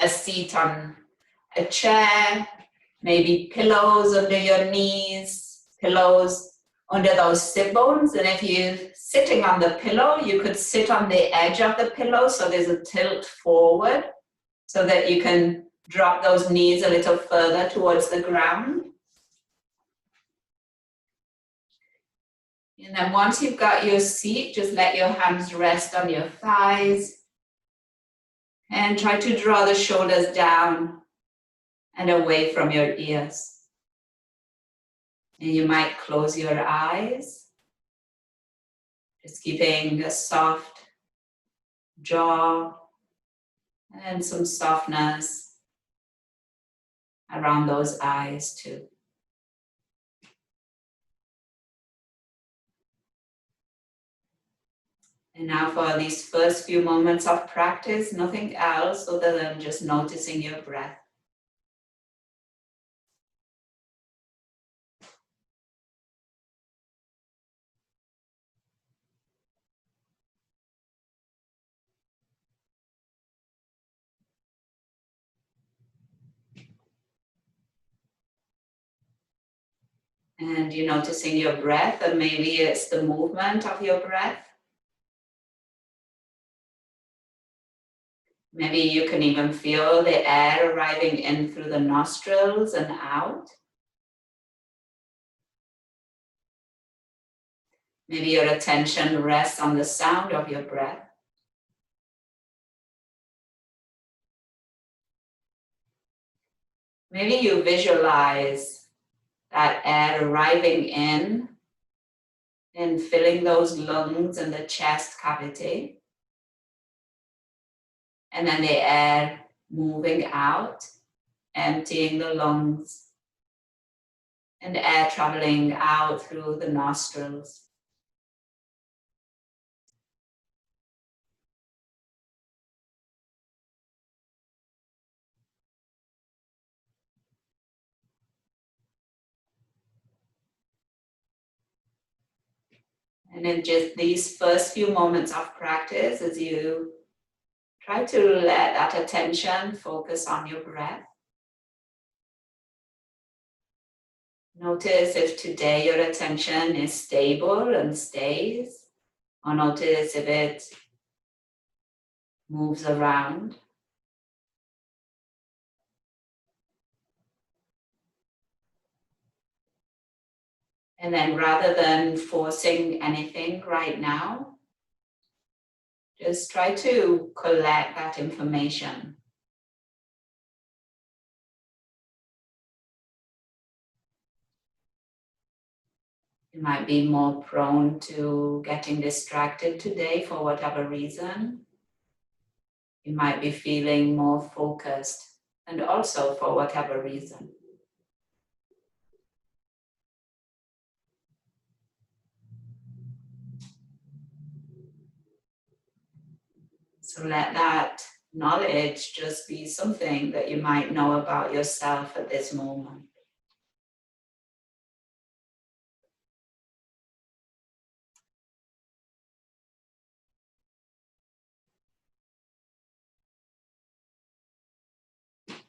a seat on a chair, maybe pillows under your knees, pillows under those sit bones. And if you're sitting on the pillow, you could sit on the edge of the pillow so there's a tilt forward so that you can drop those knees a little further towards the ground. And then once you've got your seat, just let your hands rest on your thighs and try to draw the shoulders down and away from your ears. And you might close your eyes, just keeping a soft jaw and some softness around those eyes too. And now for these first few moments of practice, nothing else other than just noticing your breath. And you're noticing your breath, and maybe it's the movement of your breath. Maybe you can even feel the air arriving in through the nostrils and out. Maybe your attention rests on the sound of your breath. Maybe you visualize that air arriving in and filling those lungs and the chest cavity. And then the air moving out, emptying the lungs, and air traveling out through the nostrils. And in just these first few moments of practice, as you try to let that attention focus on your breath. Notice if today your attention is stable and stays, or notice if it moves around. And then rather than forcing anything right now, just try to collect that information. You might be more prone to getting distracted today for whatever reason. You might be feeling more focused, and also for whatever reason. So let that knowledge just be something that you might know about yourself at this moment.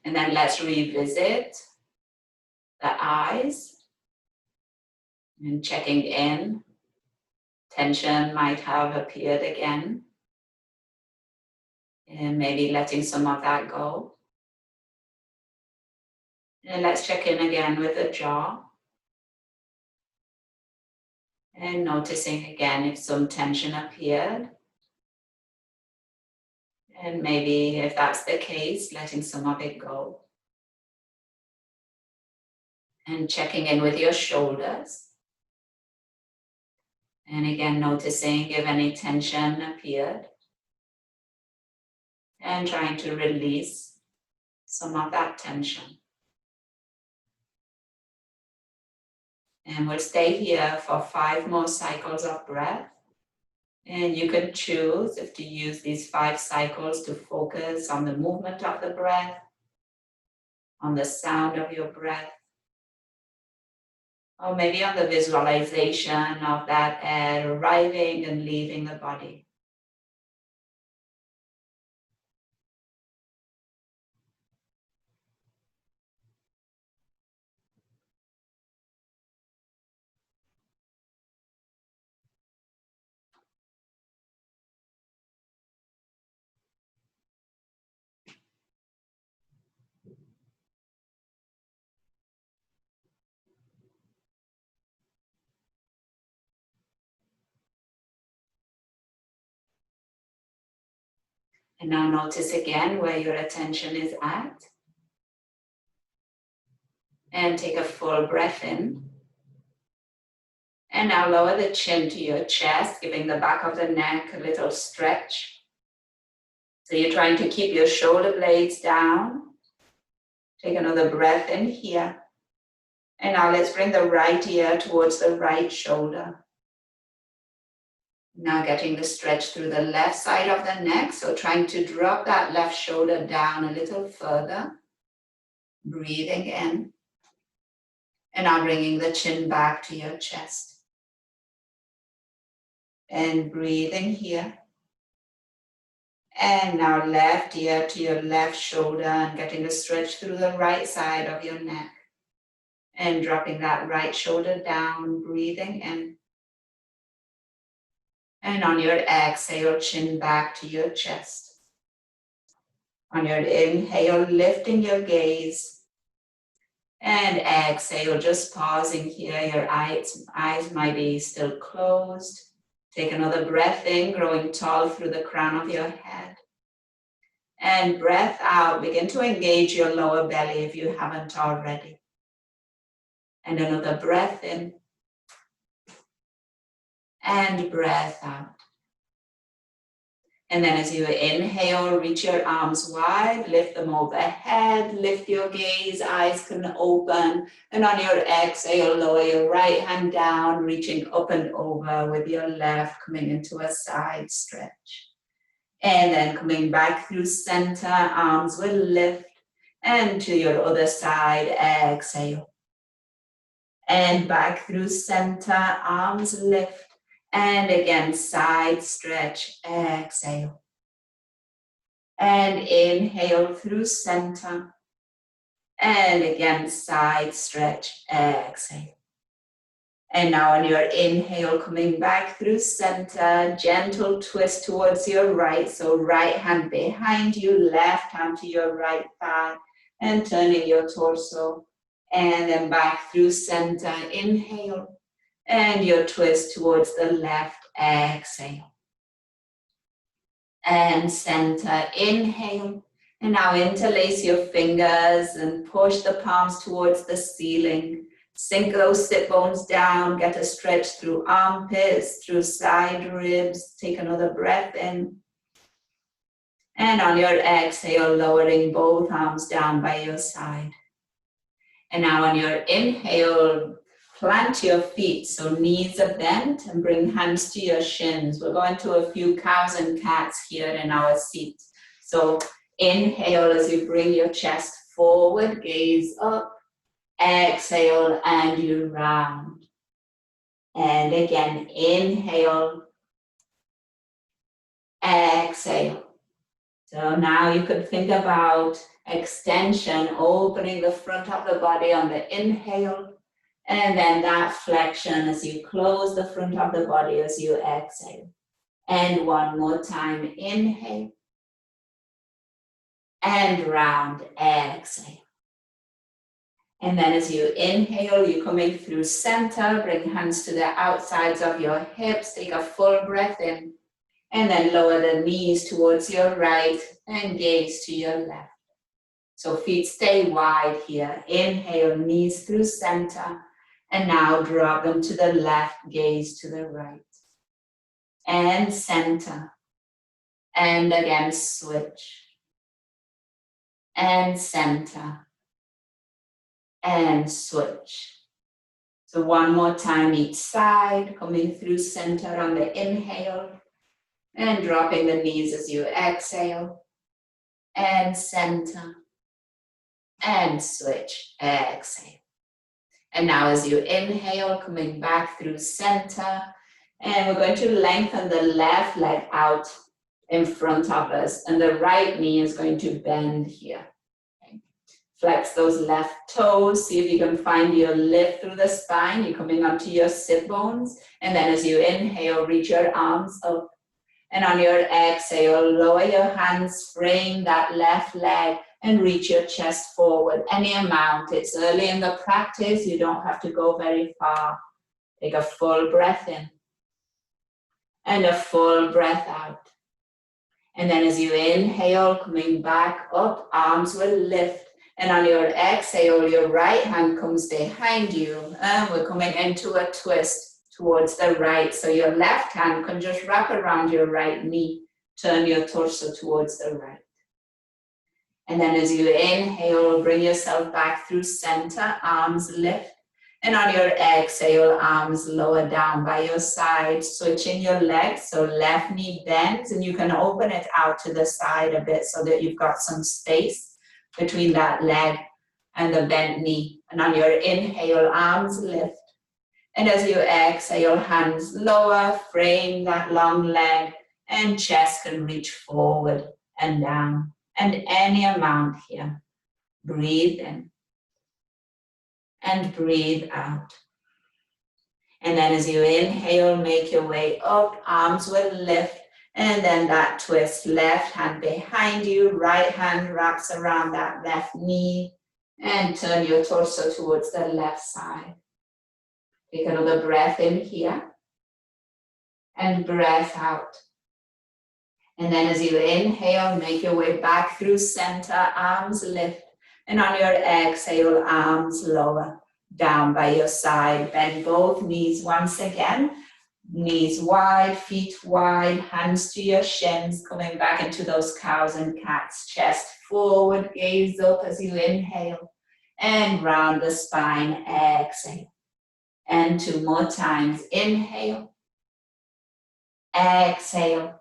And then let's revisit the eyes and checking in. Tension might have appeared again. And maybe letting some of that go. And let's check in again with the jaw. And noticing again if some tension appeared. And maybe if that's the case, letting some of it go. And checking in with your shoulders. And again, noticing if any tension appeared. And trying to release some of that tension. And we'll stay here for 5 more cycles of breath. And you can choose if to use these 5 cycles to focus on the movement of the breath, on the sound of your breath, or maybe on the visualization of that air arriving and leaving the body. And now notice again where your attention is at. And take a full breath in. And now lower the chin to your chest, giving the back of the neck a little stretch. So you're trying to keep your shoulder blades down. Take another breath in here. And now let's bring the right ear towards the right shoulder. Now getting the stretch through the left side of the neck. So trying to drop that left shoulder down a little further. Breathing in. And now bringing the chin back to your chest. And breathing here. And now left ear to your left shoulder and getting the stretch through the right side of your neck. And dropping that right shoulder down, breathing in. And on your exhale, chin back to your chest. On your inhale, lifting your gaze. And exhale, just pausing here. Your eyes might be still closed. Take another breath in, growing tall through the crown of your head. And breath out, begin to engage your lower belly if you haven't already. And another breath in. And breath out. And then as you inhale, reach your arms wide, lift them overhead, lift your gaze, eyes can open. And on your exhale, lower your right hand down, reaching up and over with your left, coming into a side stretch. And then coming back through center, arms will lift. And to your other side, exhale. And back through center, arms lift. And again, side stretch, exhale. And inhale through center. And again, side stretch, exhale. And now on your inhale, coming back through center, gentle twist towards your right. So right hand behind you, left hand to your right thigh, and turning your torso. And then back through center, inhale. And your twist towards the left, exhale. And center, inhale. And now interlace your fingers and push the palms towards the ceiling. Sink those sit bones down, get a stretch through armpits, through side ribs. Take another breath in. And on your exhale, lowering both arms down by your side. And now on your inhale, plant your feet, so knees are bent, and bring hands to your shins. We're going to a few cows and cats here in our seat. So inhale as you bring your chest forward, gaze up. Exhale and you round. And again, inhale. Exhale. So now you could think about extension, opening the front of the body on the inhale. And then that flexion as you close the front of the body as you exhale. And one more time, inhale. And round, exhale. And then as you inhale, you're coming through center, bring hands to the outsides of your hips, take a full breath in. And then lower the knees towards your right and gaze to your left. So feet stay wide here. Inhale, knees through center. And now drop them to the left, gaze to the right. And center. And again, switch. And center. And switch. So one more time each side, coming through center on the inhale. And dropping the knees as you exhale. And center. And switch. Exhale. And now as you inhale, coming back through center, and we're going to lengthen the left leg out in front of us, and the right knee is going to bend here. Okay. Flex those left toes, see if you can find your lift through the spine. You're coming onto your sit bones, and then as you inhale, reach your arms up. And on your exhale, lower your hands, frame that left leg, and reach your chest forward, any amount. It's early in the practice, you don't have to go very far. Take a full breath in and a full breath out. And then as you inhale, coming back up, arms will lift. And on your exhale, your right hand comes behind you. And we're coming into a twist towards the right. So your left hand can just wrap around your right knee. Turn your torso towards the right. And then as you inhale, bring yourself back through center, arms lift. And on your exhale, arms lower down by your side, switching your legs. So left knee bends, and you can open it out to the side a bit so that you've got some space between that leg and the bent knee. And on your inhale, arms lift. And as you exhale, hands lower, frame that long leg, and chest can reach forward and down. And any amount here. Breathe in and breathe out. And then as you inhale, make your way up, arms will lift, and then that twist, left hand behind you, right hand wraps around that left knee, and turn your torso towards the left side. Take another breath in here, and breath out. And then as you inhale, make your way back through center, arms lift. And on your exhale, arms lower, down by your side. Bend both knees once again. Knees wide, feet wide, hands to your shins, coming back into those cows and cats. Chest forward, gaze up as you inhale. And round the spine, exhale. And 2 more times. Inhale. Exhale.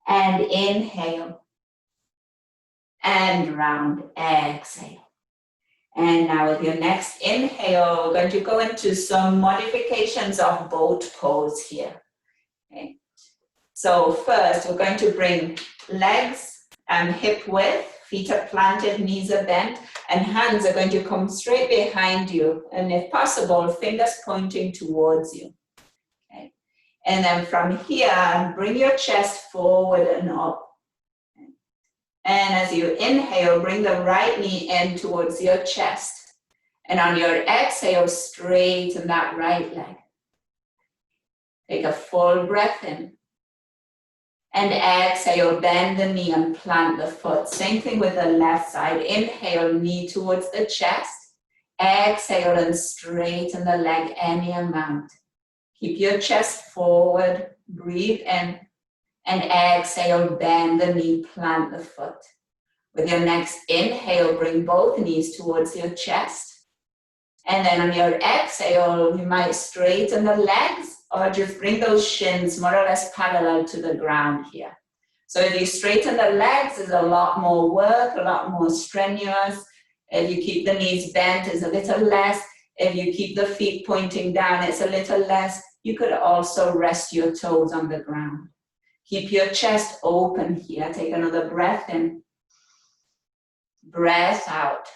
And inhale, and round, exhale. And now with your next inhale, we're going to go into some modifications of boat pose here. Okay. So first, we're going to bring legs hip width, feet are planted, knees are bent, and hands are going to come straight behind you. And if possible, fingers pointing towards you. And then from here, bring your chest forward and up. And as you inhale, bring the right knee in towards your chest. And on your exhale, straighten that right leg. Take a full breath in. And exhale, bend the knee and plant the foot. Same thing with the left side. Inhale, knee towards the chest. Exhale and straighten the leg any amount. Keep your chest forward, breathe in, and exhale, bend the knee, plant the foot. With your next inhale, bring both knees towards your chest. And then on your exhale, you might straighten the legs or just bring those shins more or less parallel to the ground here. So if you straighten the legs, it's a lot more work, a lot more strenuous. If you keep the knees bent, it's a little less. If you keep the feet pointing down, it's a little less. You could also rest your toes on the ground. Keep your chest open here. Take another breath in. Breath out.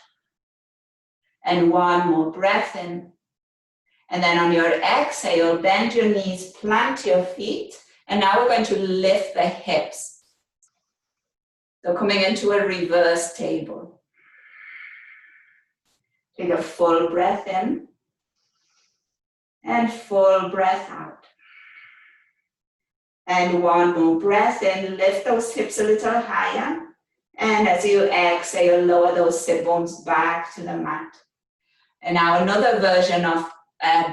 And 1 more breath in. And then on your exhale, bend your knees, plant your feet. And now we're going to lift the hips. So coming into a reverse table. Take a full breath in. And full breath out. And 1 more breath in, lift those hips a little higher. And as you exhale, lower those sit bones back to the mat. And now another version of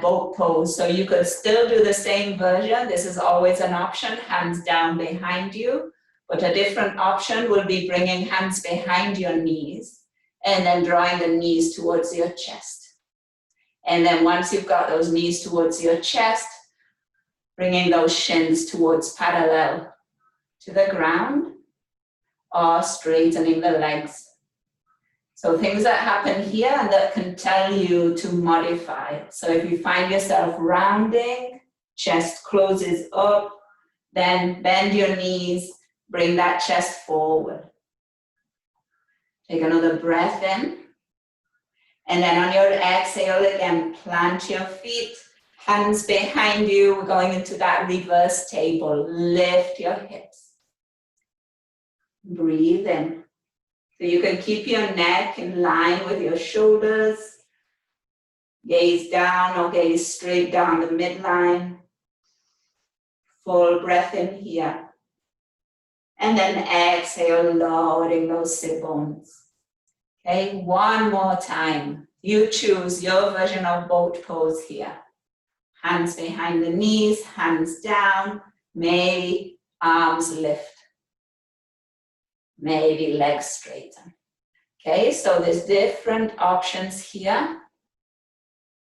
boat pose. So you could still do the same version. This is always an option, hands down behind you. But a different option will be bringing hands behind your knees and then drawing the knees towards your chest. And then once you've got those knees towards your chest, bringing those shins towards parallel to the ground or straightening the legs. So things that happen here and that can tell you to modify. So if you find yourself rounding, chest closes up, then bend your knees, bring that chest forward. Take another breath in. And then on your exhale again, plant your feet, hands behind you. We're going into that reverse table. Lift your hips. Breathe in. So you can keep your neck in line with your shoulders. Gaze down or gaze straight down the midline. Full breath in here. And then exhale, lowering those sit bones. Okay, one more time. You choose your version of boat pose here. Hands behind the knees, hands down, maybe arms lift. Maybe legs straighten. Okay, so there's different options here.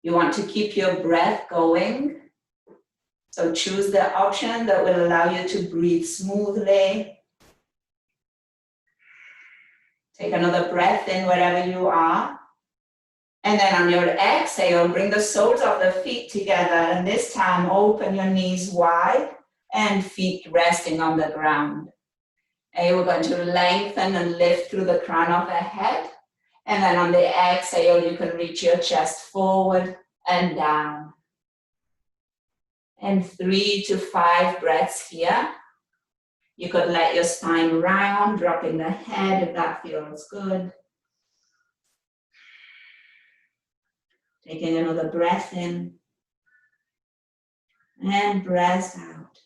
You want to keep your breath going. So choose the option that will allow you to breathe smoothly. Take another breath in wherever you are. And then on your exhale, bring the soles of the feet together. And this time, open your knees wide and feet resting on the ground. And we're going to lengthen and lift through the crown of the head. And then on the exhale, you can reach your chest forward and down. And 3 to 5 breaths here. You could let your spine round, dropping the head if that feels good. Taking another breath in. And breath out.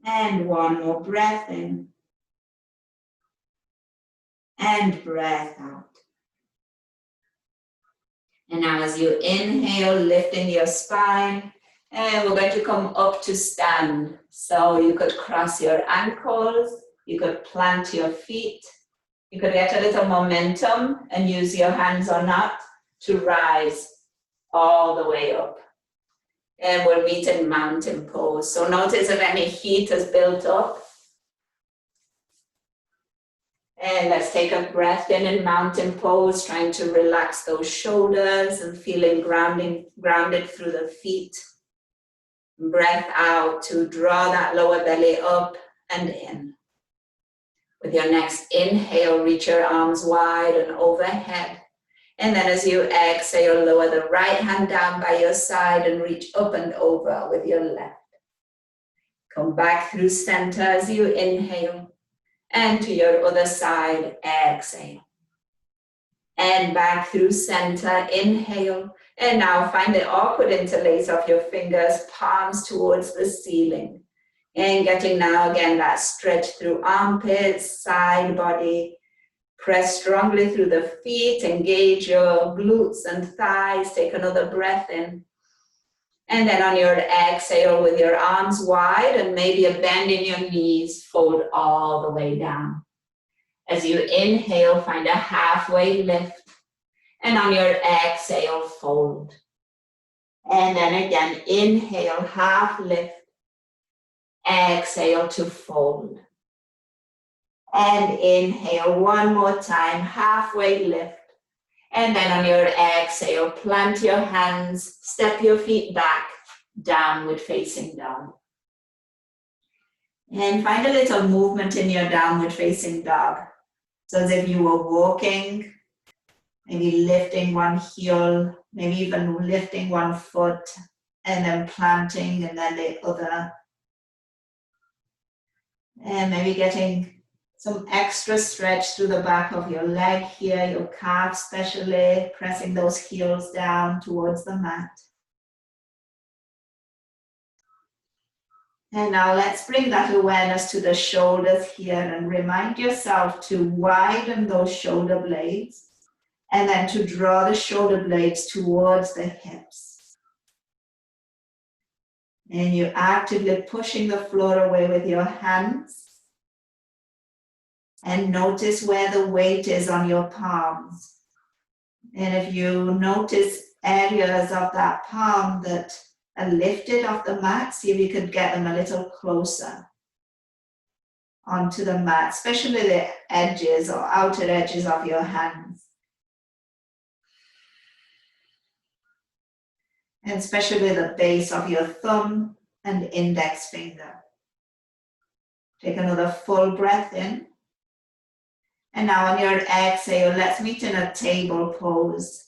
And one more breath in. And breath out. And now as you inhale, lifting your spine, and we're going to come up to stand. So you could cross your ankles, you could plant your feet, you could get a little momentum and use your hands or not to rise all the way up. And we'll meet in mountain pose. So notice if any heat has built up. And let's take a breath in mountain pose, trying to relax those shoulders and feeling grounded through the feet. Breath out to draw that lower belly up and in. With your next inhale, reach your arms wide and overhead. And then as you exhale, lower the right hand down by your side and reach up and over with your left. Come back through center as you inhale. And to your other side, exhale. And back through center, inhale. And now find the awkward interlace of your fingers, palms towards the ceiling. And getting now again that stretch through armpits, side body. Press strongly through the feet, engage your glutes and thighs. Take another breath in. And then on your exhale with your arms wide and maybe a bend in your knees, fold all the way down. As you inhale, find a halfway lift. And on your exhale, fold. And then again, inhale, half lift. Exhale to fold. And inhale one more time, halfway lift. And then on your exhale, plant your hands, step your feet back, downward facing dog. And find a little movement in your downward facing dog. So as if you were walking, maybe lifting one heel, maybe even lifting one foot, and then planting and then the other. And maybe getting some extra stretch through the back of your leg here, your calf especially, pressing those heels down towards the mat. And now let's bring that awareness to the shoulders here and remind yourself to widen those shoulder blades and then to draw the shoulder blades towards the hips. And you're actively pushing the floor away with your hands. And notice where the weight is on your palms. And if you notice areas of that palm that are lifted off the mat, see if you could get them a little closer onto the mat, especially the edges or outer edges of your hands. And especially the base of your thumb and index finger. Take another full breath in. And now on your exhale, let's meet in a table pose.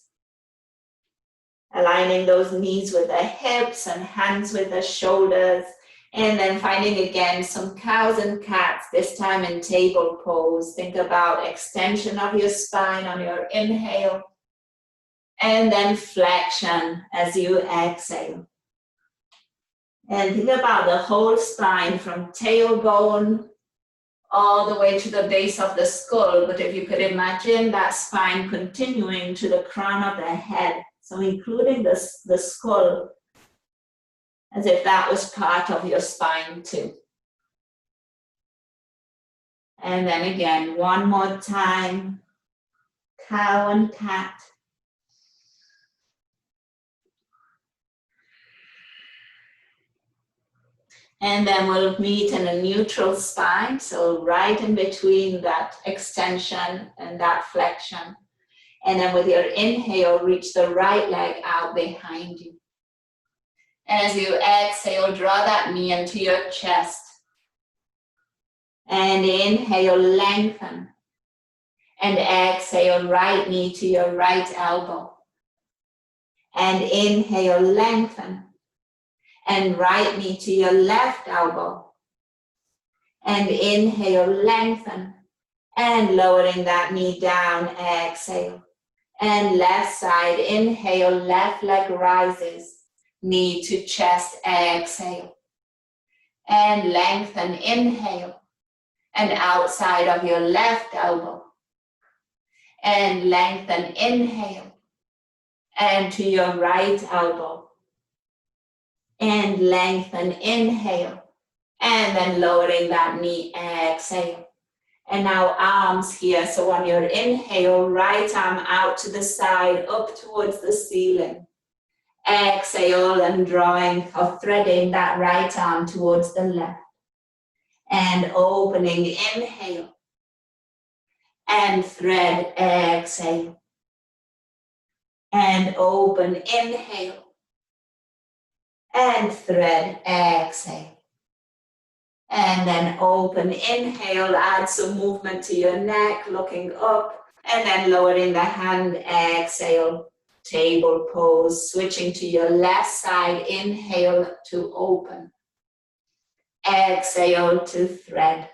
Aligning those knees with the hips and hands with the shoulders. And then finding again some cows and cats, this time in table pose. Think about extension of your spine on your inhale. And then flexion as you exhale. And think about the whole spine from tailbone all the way to the base of the skull. But if you could imagine that spine continuing to the crown of the head, so including the skull, as if that was part of your spine too. And then again, one more time, cow and cat. And then we'll meet in a neutral spine, so right in between that extension and that flexion. And then with your inhale, reach the right leg out behind you. And as you exhale, draw that knee into your chest. And inhale, lengthen. And exhale, right knee to your right elbow. And inhale, lengthen. And right knee to your left elbow. And inhale, lengthen. And lowering that knee down, exhale. And left side, inhale, left leg rises. Knee to chest, exhale. And lengthen, inhale. And outside of your left elbow. And lengthen, inhale. And to your right elbow. And lengthen, inhale. And then lowering that knee, exhale. And now arms here. So on your inhale, right arm out to the side, up towards the ceiling. Exhale and drawing or threading that right arm towards the left. And opening, inhale. And thread, exhale. And open, inhale. And thread, exhale. And then open, inhale, add some movement to your neck, looking up. And then lowering the hand, exhale. Table pose, switching to your left side, inhale to open. Exhale to thread.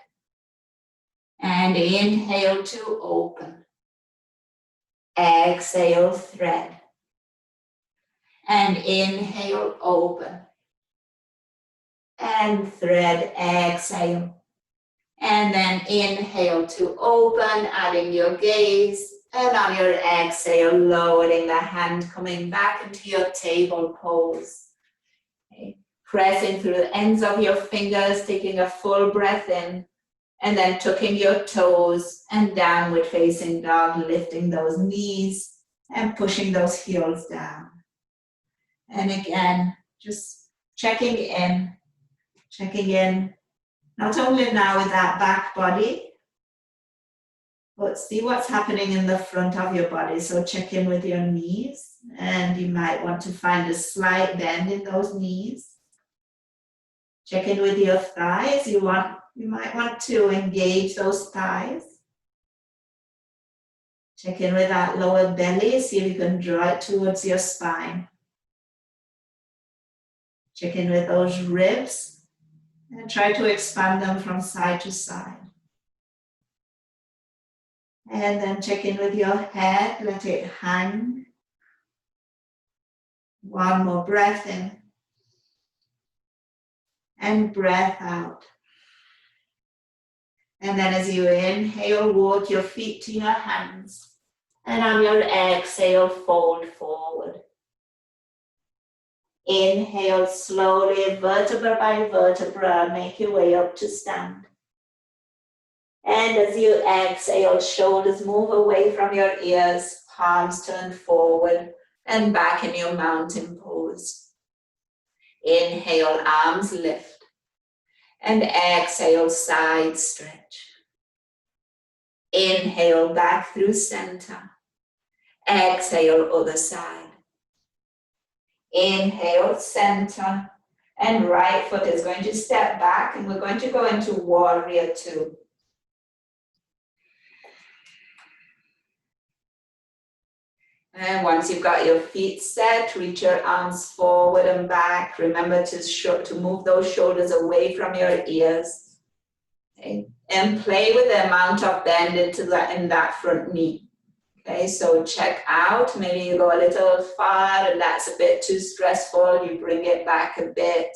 And inhale to open. Exhale, thread. And inhale, open. And thread, exhale. And then inhale to open, adding your gaze. And on your exhale, lowering the hand, coming back into your table pose. Okay. Pressing through the ends of your fingers, taking a full breath in. And then tucking your toes and downward facing dog, lifting those knees and pushing those heels down. And again, just checking in, not only now with that back body, but see what's happening in the front of your body. So check in with your knees, and you might want to find a slight bend in those knees. Check in with your thighs. You might want to engage those thighs. Check in with that lower belly. See if you can draw it towards your spine. Check in with those ribs and try to expand them from side to side. And then check in with your head. Let it hang. One more breath in. And breath out. And then as you inhale, walk your feet to your hands. And on your exhale, fold forward. Inhale slowly, vertebra by vertebra, make your way up to stand. And as you exhale, shoulders move away from your ears, palms turn forward and back in your mountain pose. Inhale, arms lift. And exhale, side stretch. Inhale, back through center. Exhale, other side. Inhale, center. And right foot is going to step back, and we're going to go into warrior two. And once you've got your feet set, reach your arms forward and back. Remember to move those shoulders away from your ears. Okay? And play with the amount of bend in that front knee. Okay, so check out. Maybe you go a little far and that's a bit too stressful. You bring it back a bit.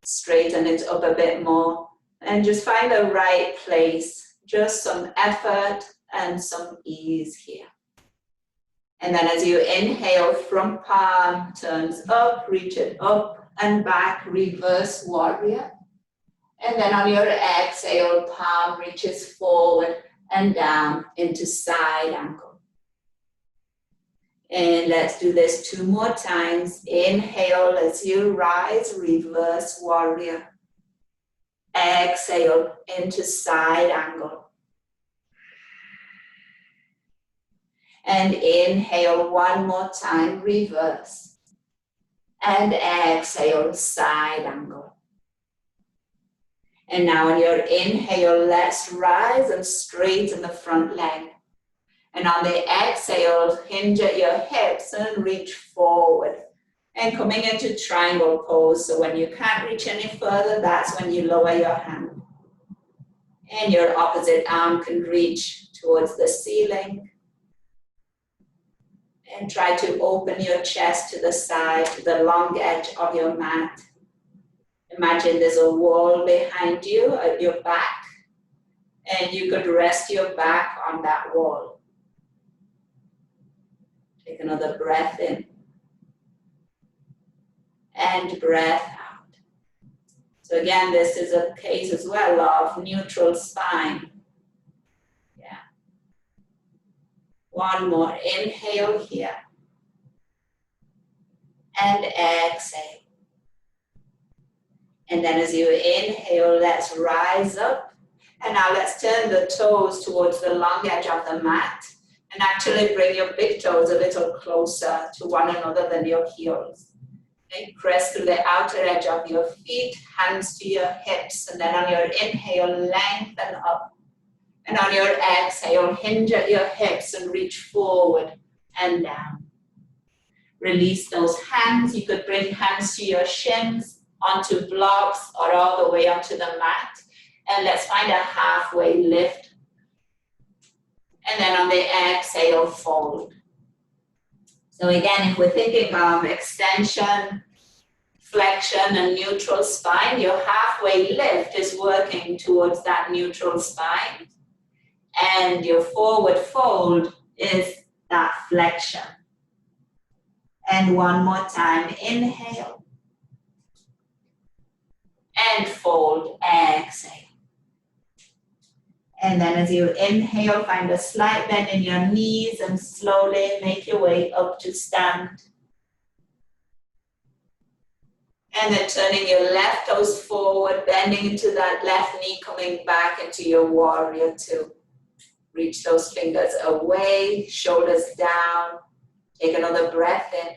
Straighten it up a bit more. And just find the right place. Just some effort and some ease here. And then as you inhale, front palm turns up, reach it up and back, reverse warrior. And then on your exhale, palm reaches forward and down into side angle. And let's do this 2 more times. Inhale as you rise, reverse warrior. Exhale into side angle. And inhale 1 more time, reverse. And exhale, side angle. And now on your inhale, let's rise and straighten the front leg. And on the exhale, hinge at your hips and reach forward. And coming into triangle pose. So when you can't reach any further, that's when you lower your hand. And your opposite arm can reach towards the ceiling. And try to open your chest to the side, to the long edge of your mat. Imagine there's a wall behind you at your back, and you could rest your back on that wall. Take another breath in, and breath out. So again, this is a case as well of neutral spine. Yeah. 1 more, inhale here, and exhale. And then as you inhale, let's rise up. And now let's turn the toes towards the long edge of the mat. And actually bring your big toes a little closer to one another than your heels. Okay, press to the outer edge of your feet, hands to your hips. And then on your inhale, lengthen up. And on your exhale, hinge at your hips and reach forward and down. Release those hands. You could bring hands to your shins, onto blocks, or all the way onto the mat. And let's find a halfway lift. And then on the exhale, fold. So again, if we're thinking of extension, flexion, and neutral spine, your halfway lift is working towards that neutral spine. And your forward fold is that flexion. And 1 more time, inhale. And fold, exhale. And then as you inhale, find a slight bend in your knees and slowly make your way up to stand. And then turning your left toes forward, bending into that left knee, coming back into your warrior 2. Reach those fingers away, shoulders down. Take another breath in.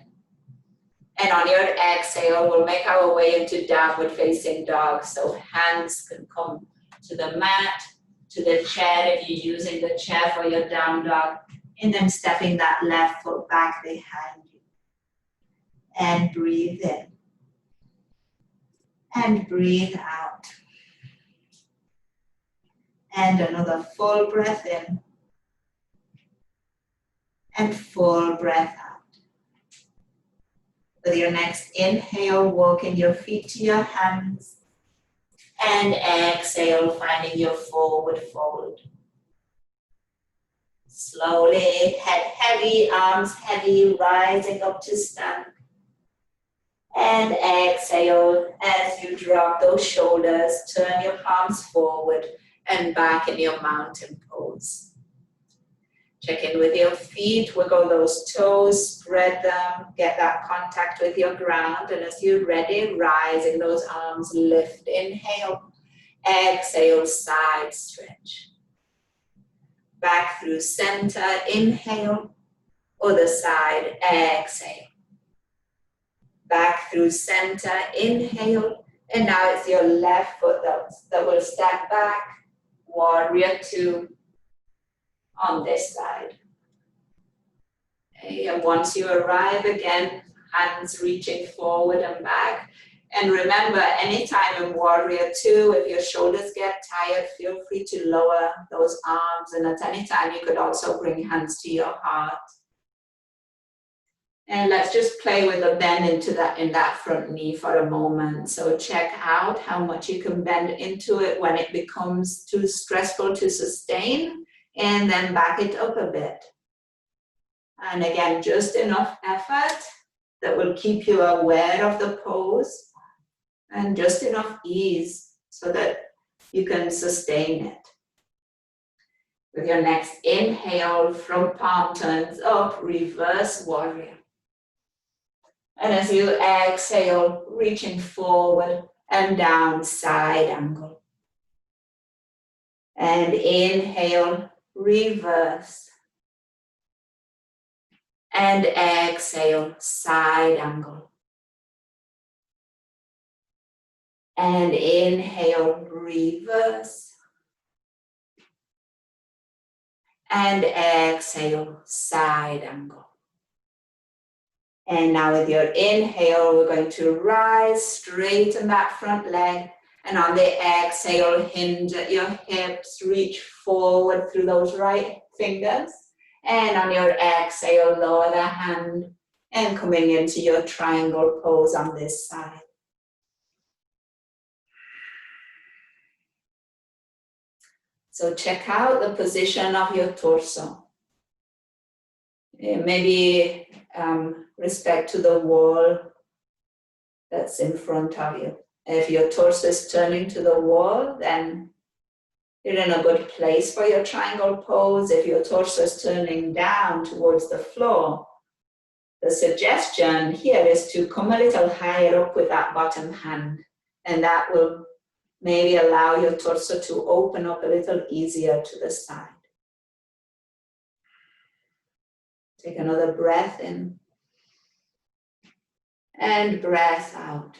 And on your exhale, we'll make our way into downward facing dog. So hands can come to the mat, to the chair if you're using the chair for your down dog. And then stepping that left foot back behind you. And breathe in. And breathe out. And another full breath in. And full breath out. With your next inhale, walking your feet to your hands. And exhale, finding your forward fold. Slowly, head heavy, arms heavy, rising up to stand. And exhale as you drop those shoulders, turn your palms forward and back in your mountain pose. Check in with your feet, wiggle those toes, spread them, get that contact with your ground. And as you're ready, rising those arms, lift, inhale, exhale, side stretch. Back through center, inhale, other side, exhale. Back through center, inhale, and now it's your left foot that will step back, warrior 2 on this side. Okay, and once you arrive again, hands reaching forward and back. And remember, anytime in warrior 2, if your shoulders get tired, feel free to lower those arms. And at any time, you could also bring hands to your heart. And let's just play with the bend into that in that front knee for a moment. So check out how much you can bend into it when it becomes too stressful to sustain, and then back it up a bit. And again, just enough effort that will keep you aware of the pose, and just enough ease so that you can sustain it. With your next inhale, from palm turns up, reverse warrior. And as you exhale, reaching forward and down, side angle. And inhale, reverse. And exhale, side angle. And inhale, reverse. And exhale, side angle. And now with your inhale, we're going to rise, straighten that front leg. And on the exhale, hinge at your hips, reach forward through those right fingers. And on your exhale, lower the hand and coming into your triangle pose on this side. So check out the position of your torso. Maybe respect to the wall that's in front of you. If your torso is turning to the wall, then you're in a good place for your triangle pose. If your torso is turning down towards the floor, the suggestion here is to come a little higher up with that bottom hand, and that will maybe allow your torso to open up a little easier to the side. Take another breath in and breath out.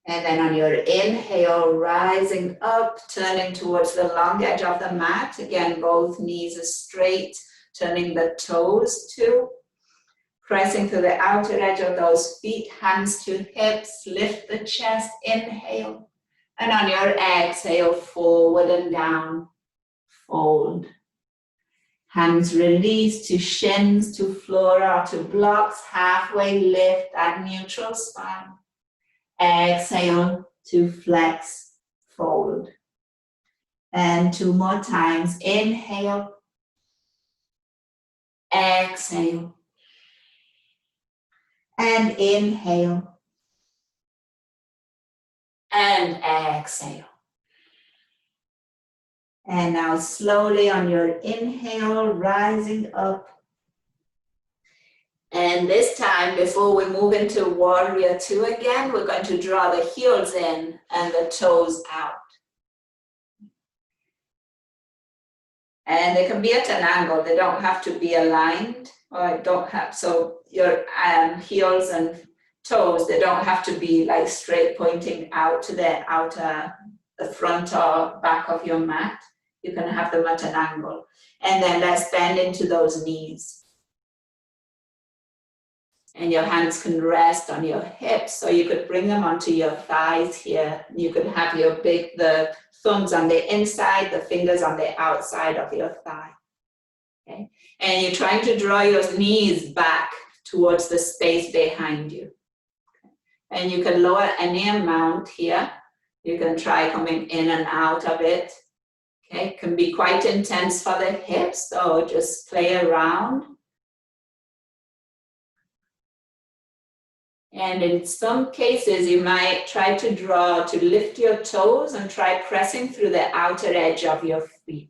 And then on your inhale, rising up, turning towards the long edge of the mat. Again, both knees are straight, turning the toes too. Pressing to the outer edge of those feet, hands to hips, lift the chest, inhale. And on your exhale, forward and down, fold. Hands release to shins, to floor or to blocks, halfway lift at neutral spine. Exhale to flex, fold. And 2 more times. Inhale, exhale, and inhale, and exhale. And now slowly on your inhale, rising up. And this time, before we move into warrior 2 again, we're going to draw the heels in and the toes out. And they can be at an angle, they don't have to be aligned, or don't have, so your heels and toes, they don't have to be like straight pointing out to the outer, the front or back of your mat. You can have them at an angle. And then let's bend into those knees. And your hands can rest on your hips, so you could bring them onto your thighs here. You could have the thumbs on the inside, the fingers on the outside of your thigh. Okay? And you're trying to draw your knees back towards the space behind you. Okay? And you can lower any amount here. You can try coming in and out of it. Okay? It can be quite intense for the hips, so just play around. And in some cases, you might try to lift your toes and try pressing through the outer edge of your feet.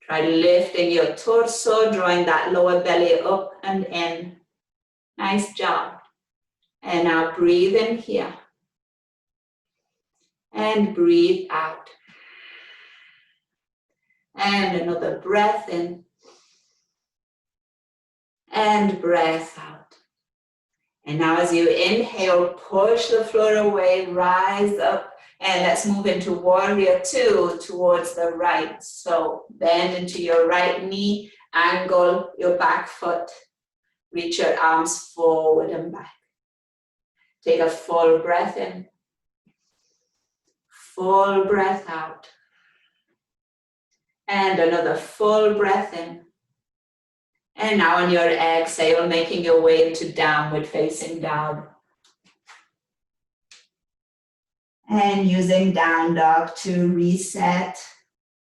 Try lifting your torso, drawing that lower belly up and in. Nice job. And now breathe in here. And breathe out. And another breath in. And breath out. And now as you inhale, push the floor away, rise up, and let's move into warrior 2 towards the right. So bend into your right knee, angle your back foot, reach your arms forward and back. Take a full breath in, full breath out, and another full breath in, And now on your exhale, making your way into downward facing dog. And using down dog to reset,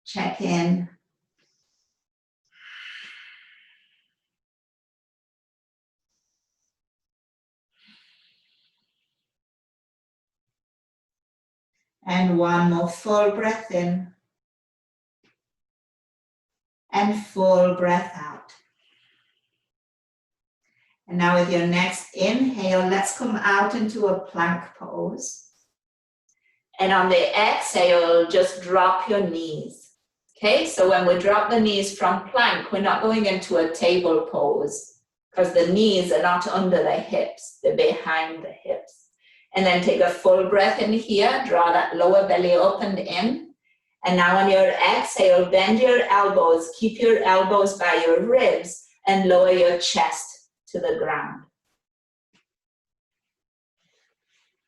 check in. And one more full breath in. And full breath out. And now with your next inhale, let's come out into a plank pose. And on the exhale, just drop your knees. Okay, so when we drop the knees from plank, we're not going into a table pose because the knees are not under the hips, they're behind the hips. And then take a full breath in here, draw that lower belly up and in. And now on your exhale, bend your elbows, keep your elbows by your ribs and lower your chest to the ground.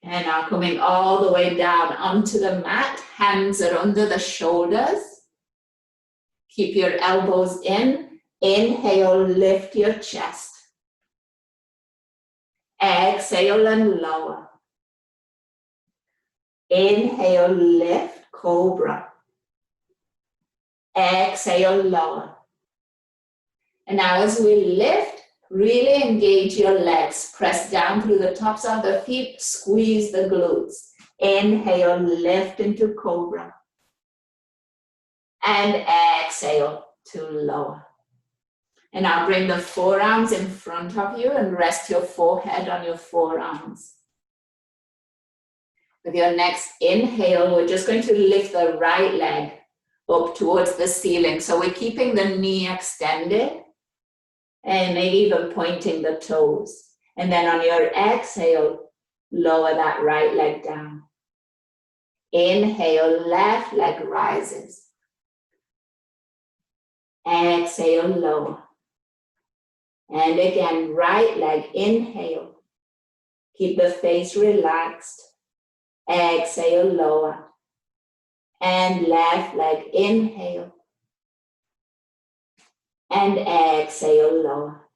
And now coming all the way down onto the mat, hands are under the shoulders. Keep your elbows in. Inhale, lift your chest. Exhale and lower. Inhale, lift, cobra. Exhale, lower. And now as we lift, really engage your legs. Press down through the tops of the feet, squeeze the glutes. Inhale, lift into cobra. And exhale to lower. And now bring the forearms in front of you and rest your forehead on your forearms. With your next inhale, we're just going to lift the right leg up towards the ceiling. So we're keeping the knee extended and maybe even pointing the toes. And then on your exhale, lower that right leg down. Inhale, left leg rises. Exhale, lower. And again, right leg, inhale. Keep the face relaxed. Exhale, lower. And left leg, inhale. And exhale, lower.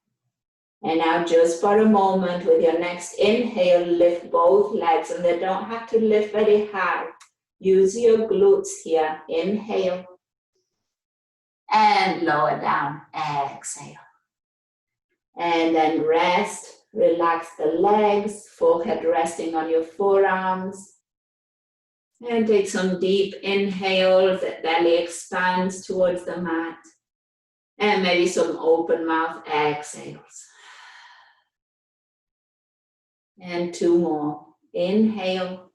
And now just for a moment with your next inhale, lift both legs, and they don't have to lift very high. Use your glutes here. Inhale. And lower down. Exhale. And then rest. Relax the legs, forehead resting on your forearms. And take some deep inhales, the belly expands towards the mat. And maybe some open mouth exhales. And two more. Inhale.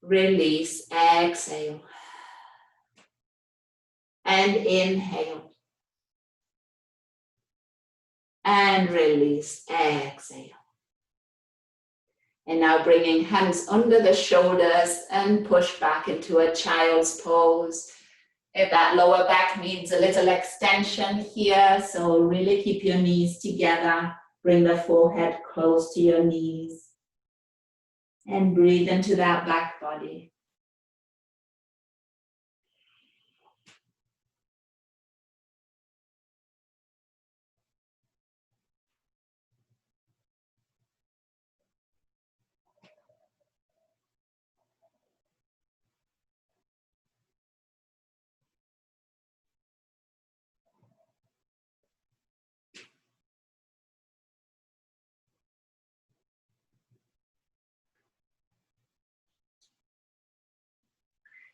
Release, exhale. And inhale. And release, exhale. And now bringing hands under the shoulders and push back into a child's pose. If that lower back needs a little extension here, so really keep your knees together. Bring the forehead close to your knees. And breathe into that back body.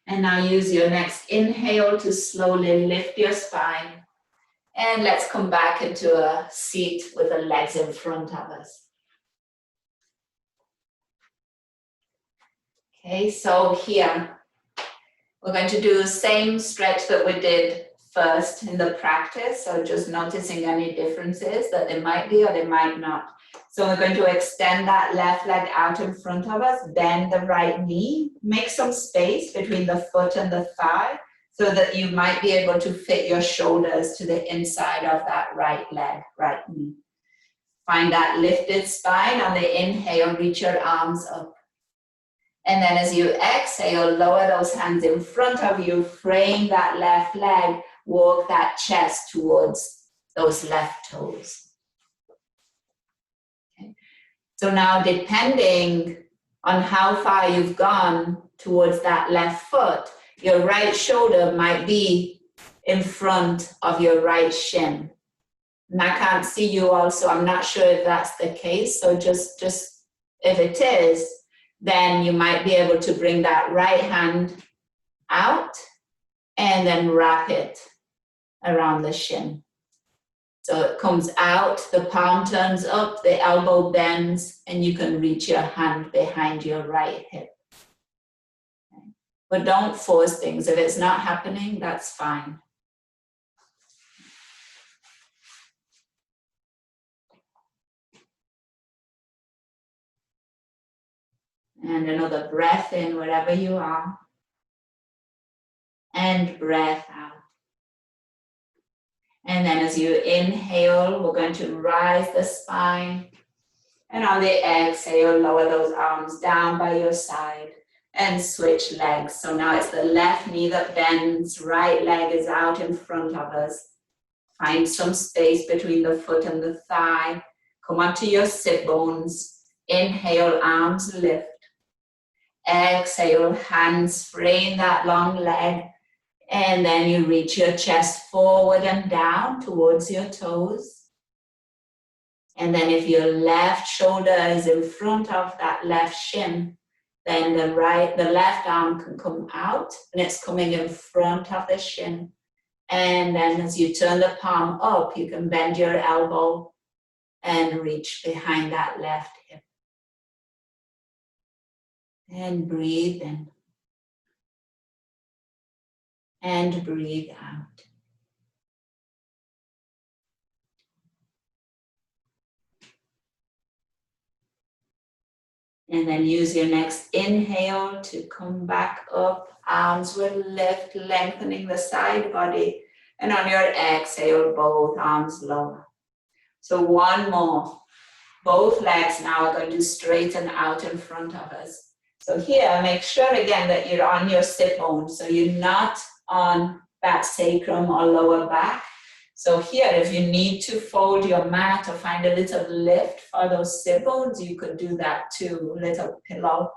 And now use your next inhale to slowly lift your spine. And let's come back into a seat with the legs in front of us. Okay, so here, we're going to do the same stretch that we did first in the practice. So just noticing any differences that there might be or there might not. So we're going to extend that left leg out in front of us, bend the right knee, make some space between the foot and the thigh so that you might be able to fit your shoulders to the inside of that right leg, right knee. Find that lifted spine. On the inhale, reach your arms up. And then as you exhale, lower those hands in front of you, frame that left leg walk that chest towards those left toes. Okay. So now, depending on how far you've gone towards that left foot, your right shoulder might be in front of your right shin. And I can't see you all, so I'm not sure if that's the case. So just if it is, then you might be able to bring that right hand out and then wrap it around the shin. So it comes out, the palm turns up, the elbow bends, and you can reach your hand behind your right hip. Okay. But don't force things. If it's not happening, that's fine. And another breath in wherever you are. And breath out. And then as you inhale, we're going to rise the spine. And on the exhale, lower those arms down by your side and switch legs. So now it's the left knee that bends, right leg is out in front of us. Find some space between the foot and the thigh. Come onto your sit bones. Inhale, arms lift. Exhale, hands frame that long leg. And then you reach your chest forward and down towards your toes. And then if your left shoulder is in front of that left shin, then the left arm can come out and it's coming in front of the shin. And then as you turn the palm up, you can bend your elbow and reach behind that left hip. And breathe in. And breathe out. And then use your next inhale to come back up. Arms will lift, lengthening the side body. And on your exhale, both arms lower. So one more. Both legs now are going to straighten out in front of us. So here, make sure again that you're on your sit bones. So you're not on back sacrum or lower back. So here, if you need to fold your mat or find a little lift for those sit bones, you could do that too, a little pillow.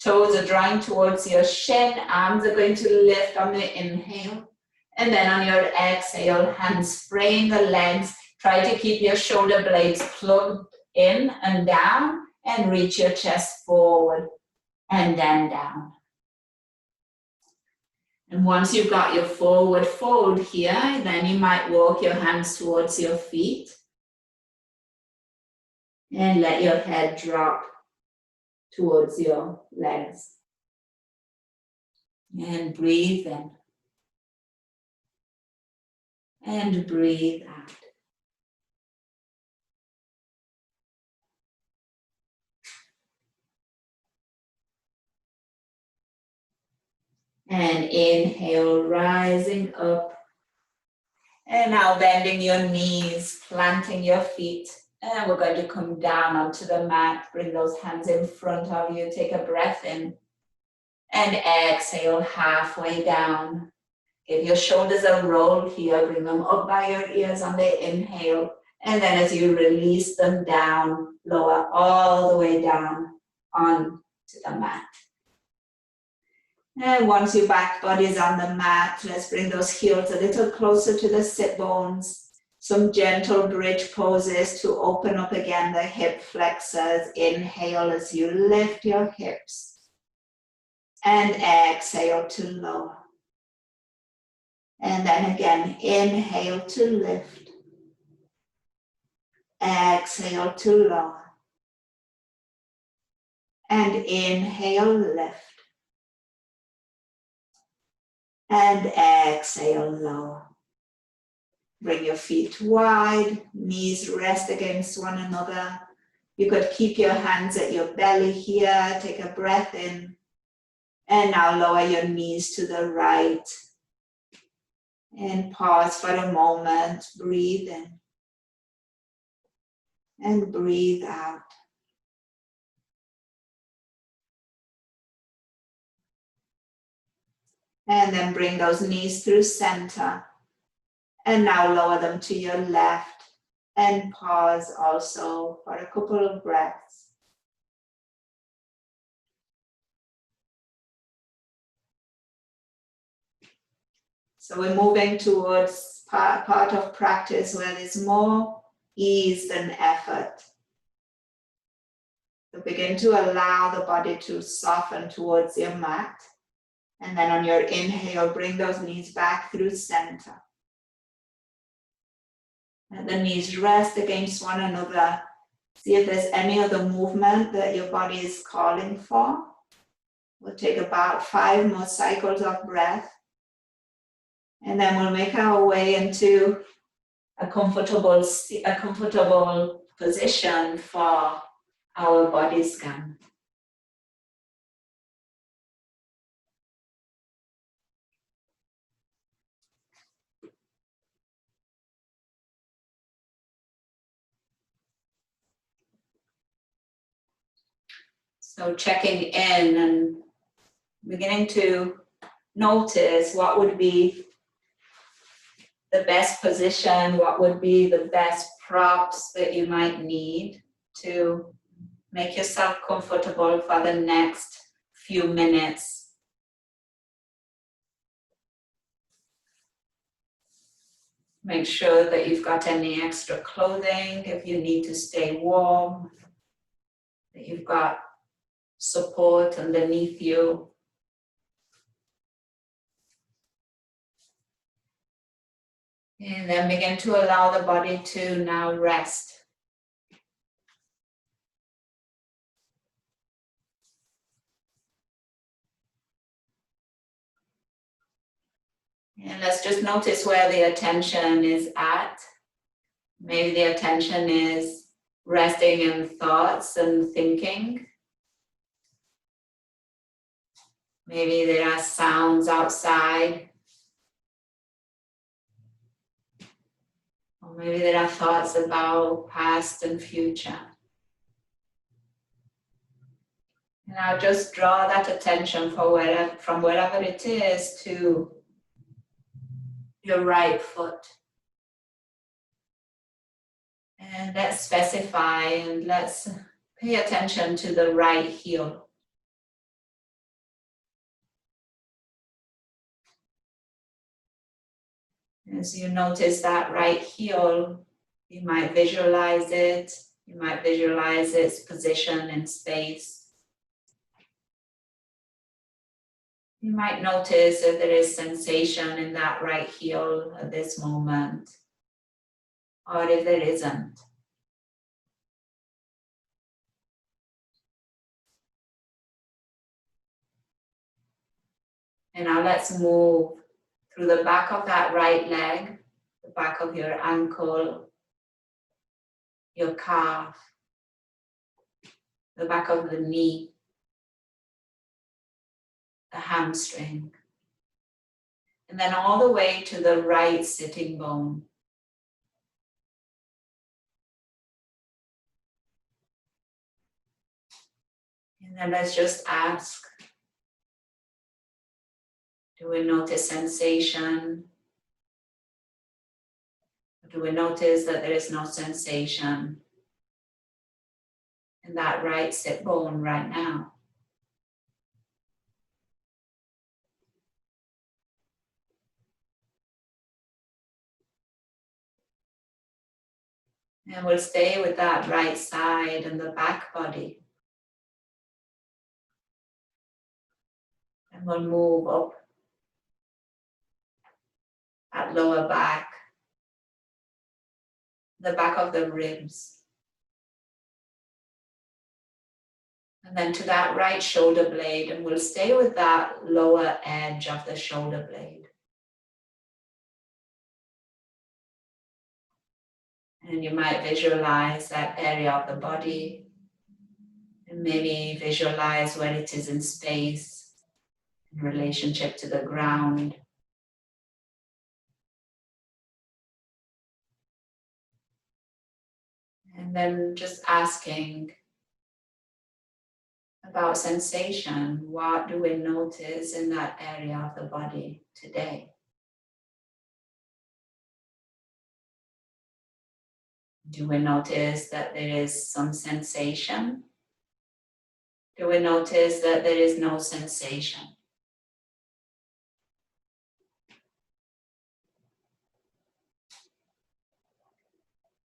Toes are drawing towards your shin, arms are going to lift on the inhale. And then on your exhale, hands frame the legs. Try to keep your shoulder blades plugged in and down and reach your chest forward and then down. And once you've got your forward fold here, then you might walk your hands towards your feet and let your head drop towards your legs. And breathe in. And breathe out. And inhale, rising up. And now bending your knees, planting your feet. And we're going to come down onto the mat. Bring those hands in front of you. Take a breath in. And exhale, halfway down. Give your shoulders a roll here. Bring them up by your ears on the inhale. And then as you release them down, lower all the way down onto the mat. And once your back body is on the mat, let's bring those heels a little closer to the sit bones. Some gentle bridge poses to open up again the hip flexors. Inhale as you lift your hips. And exhale to lower. And then again, inhale to lift. Exhale to lower. And inhale, lift. And exhale, lower. Bring your feet wide, knees rest against one another. You could keep your hands at your belly here. Take a breath in. And now lower your knees to the right. And pause for a moment. Breathe in. And breathe out. And then bring those knees through center. And now lower them to your left. And pause also for a couple of breaths. So we're moving towards part of practice where there's more ease than effort. So begin to allow the body to soften towards your mat. And then on your inhale, bring those knees back through center. Let the knees rest against one another. See if there's any other movement that your body is calling for. We'll take about 5 more cycles of breath. And then we'll make our way into a comfortable position for our body scan. So checking in and beginning to notice what would be the best position, what would be the best props that you might need to make yourself comfortable for the next few minutes. Make sure that you've got any extra clothing if you need to stay warm, that you've got support underneath you. And then begin to allow the body to now rest. And let's just notice where the attention is at. Maybe the attention is resting in thoughts and thinking. Maybe there are sounds outside. Or maybe there are thoughts about past and future. And I'll just draw that attention from wherever it is to your right foot. And let's specify and let's pay attention to the right heel. As you notice that right heel, you might visualize it. You might visualize its position in space. You might notice if there is sensation in that right heel at this moment, or if there isn't. And now let's move through the back of that right leg, the back of your ankle, your calf, the back of the knee, the hamstring, and then all the way to the right sitting bone. And then let's just ask, do we notice sensation? Or do we notice that there is no sensation in that right sit bone right now? And we'll stay with that right side and the back body. And we'll move up that lower back, the back of the ribs. And then to that right shoulder blade, and we'll stay with that lower edge of the shoulder blade. And you might visualize that area of the body, and maybe visualize where it is in space, in relationship to the ground. And then just asking about sensation. What do we notice in that area of the body today? Do we notice that there is some sensation? Do we notice that there is no sensation?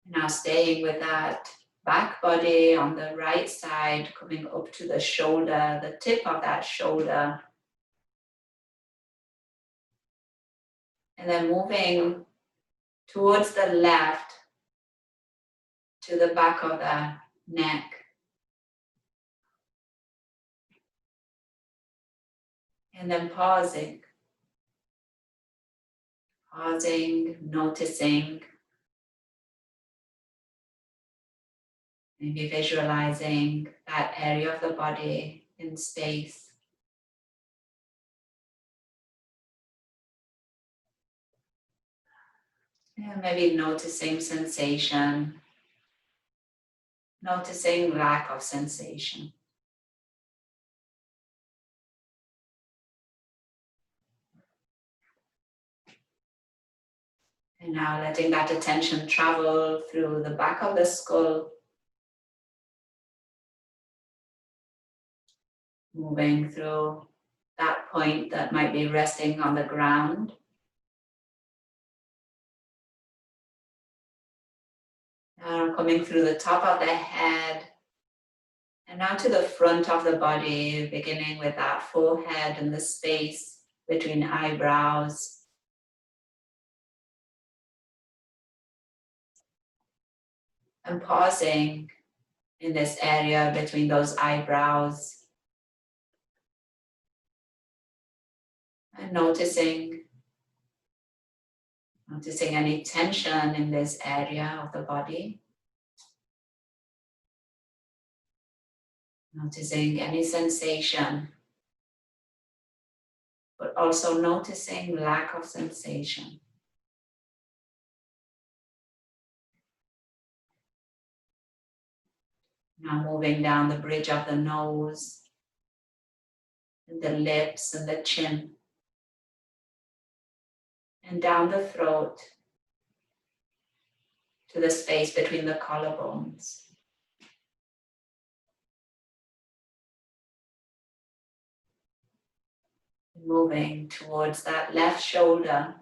Now staying with that back body on the right side, coming up to the shoulder, the tip of that shoulder. And then moving towards the left to the back of the neck. And then pausing, noticing, maybe visualizing that area of the body in space. And maybe noticing sensation, noticing lack of sensation. And now letting that attention travel through the back of the skull, moving through that point that might be resting on the ground. Now coming through the top of the head, and now to the front of the body, beginning with that forehead and the space between eyebrows. And pausing in this area between those eyebrows. And noticing any tension in this area of the body. Noticing any sensation, but also noticing lack of sensation. Now moving down the bridge of the nose, and the lips and the chin, and down the throat to the space between the collarbones. Moving towards that left shoulder,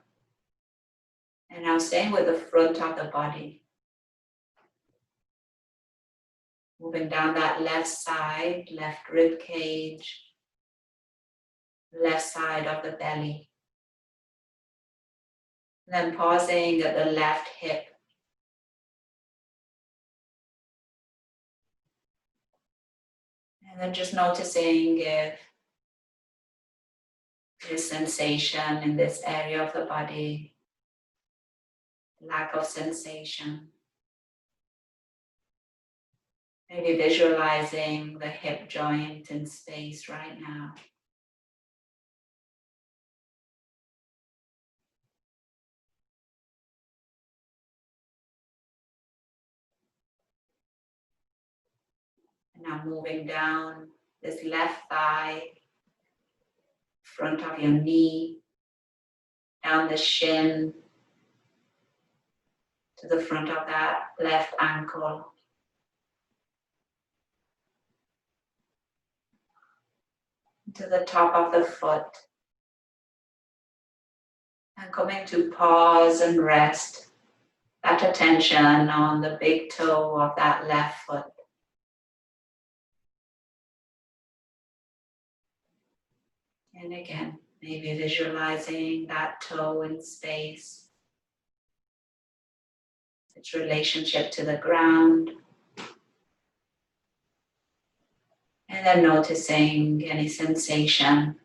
and now staying with the front of the body. Moving down that left side, left rib cage, left side of the belly. And then pausing at the left hip. And then just noticing if there's sensation in this area of the body, lack of sensation. Maybe visualizing the hip joint in space right now. And now moving down this left thigh, front of your knee, down the shin, to the front of that left ankle. To the top of the foot. And coming to pause and rest that attention on the big toe of that left foot. And again, maybe visualizing that toe in space, its relationship to the ground. And then noticing any sensation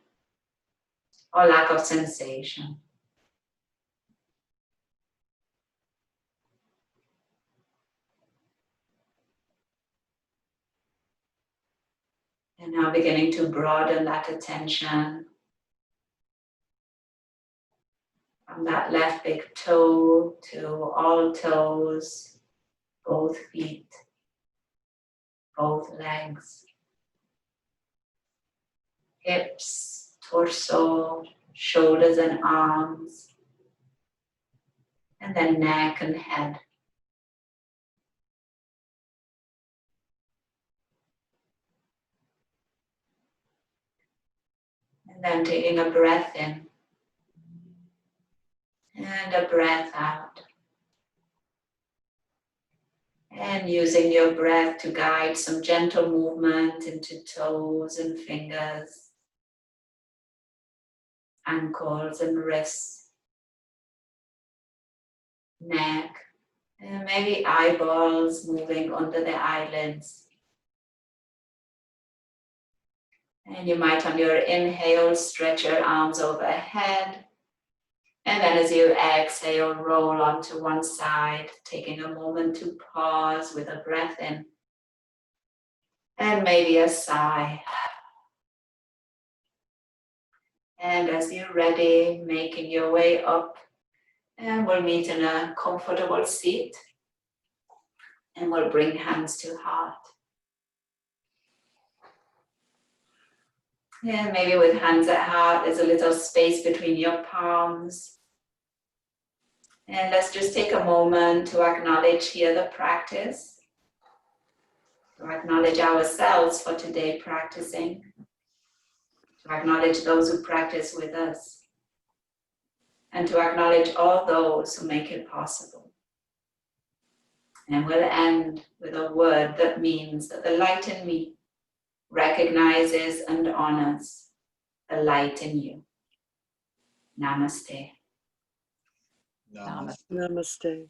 or lack of sensation. And now beginning to broaden that attention from that left big toe to all toes, both feet, both legs. hips, torso, shoulders and arms, and then neck and head. And then taking a breath in and a breath out. And using your breath to guide some gentle movement into toes and fingers, ankles and wrists, neck, and maybe eyeballs moving under the eyelids. And you might on your inhale stretch your arms overhead. And then as you exhale, roll onto one side, taking a moment to pause with a breath in. And maybe a sigh. And as you're ready, making your way up, and we'll meet in a comfortable seat. And we'll bring hands to heart. And maybe with hands at heart, there's a little space between your palms. And let's just take a moment to acknowledge here the practice. To acknowledge ourselves for today practicing. To acknowledge those who practice with us. And to acknowledge all those who make it possible. And we'll end with a word that means that the light in me recognizes and honors the light in you. Namaste. Namaste. Namaste.